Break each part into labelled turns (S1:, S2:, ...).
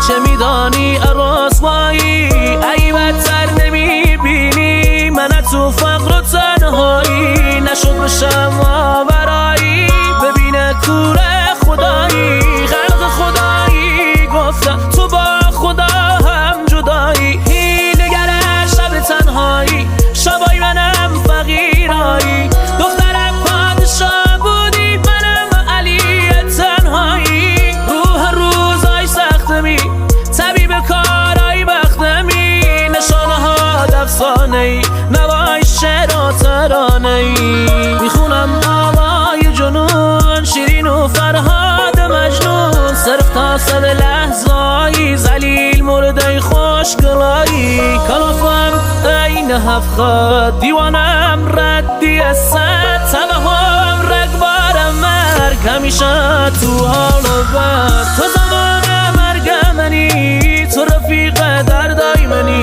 S1: چه میدانی رسوایی؟ ای بدتر نمیبینی من تو فقر و تنهایی؟ نشد بشم آورایی ببینه کور خدایی، خلق خدایی گفتم تو با خدا هم جدایی. هیلگر شب تنهایی، شبای منم فقیرایی، دخترم پادشاه بودی منم علی تنهایی. روح روزای سختمی طبیب کارای بختمی، نشانه ها افسانه ای نوای شعر و ترانه ای. میخونم آوای جنون شیرین و فرهاد مجنون، صرف تا صد لحظایی ذلیل مرده خوشگلایی. کلافم این هفخد دیوانم ردی صد، توهم رگبارم مرگ همیشه تو حال و بد. تو زمان مرگ منی، تو رفیق دردای منی،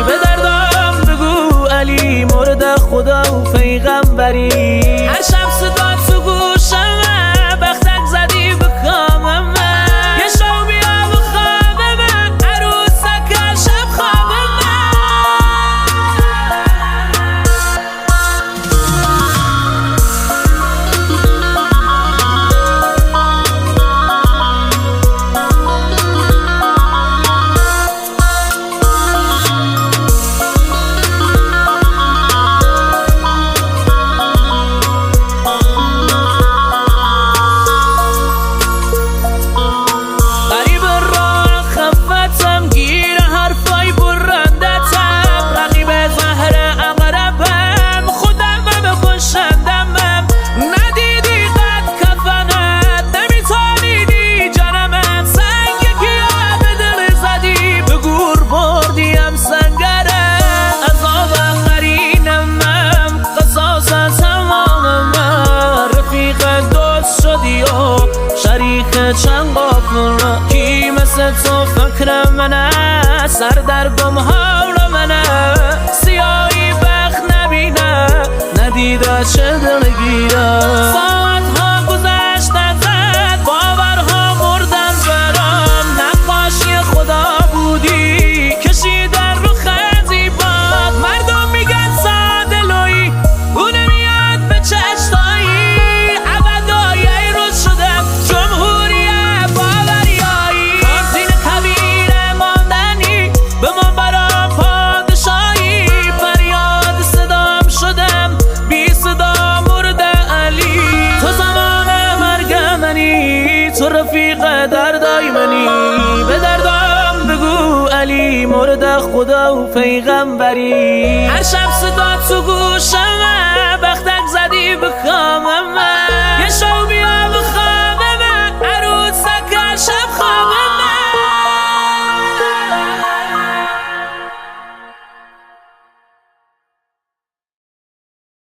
S1: به دردم بگو علی مرد خدا و پیغمبری. هر شب صدا تو گوشمه بختک زدی به کامم، یه شو بیا به خوابم عروسک هر شب خوابم. چند قافل کی مثل تو فکر منه، سر در گم حال منه، سیاهی بخت نبینه ندیده چه دلگیره. ساعت ها گذشت ازت باورها مردن برام، نقاشی خدا بودی کشیدن رو خزی باد. مردم میگن ساده لویی اون میاد به چشتایی، عبدای روز شدم جمهوری رفیق دردای منی، به دردم بگو علی مرد خدا و پیغمبری. هر شب صدا تو گوشمه بختک زدی به کامم.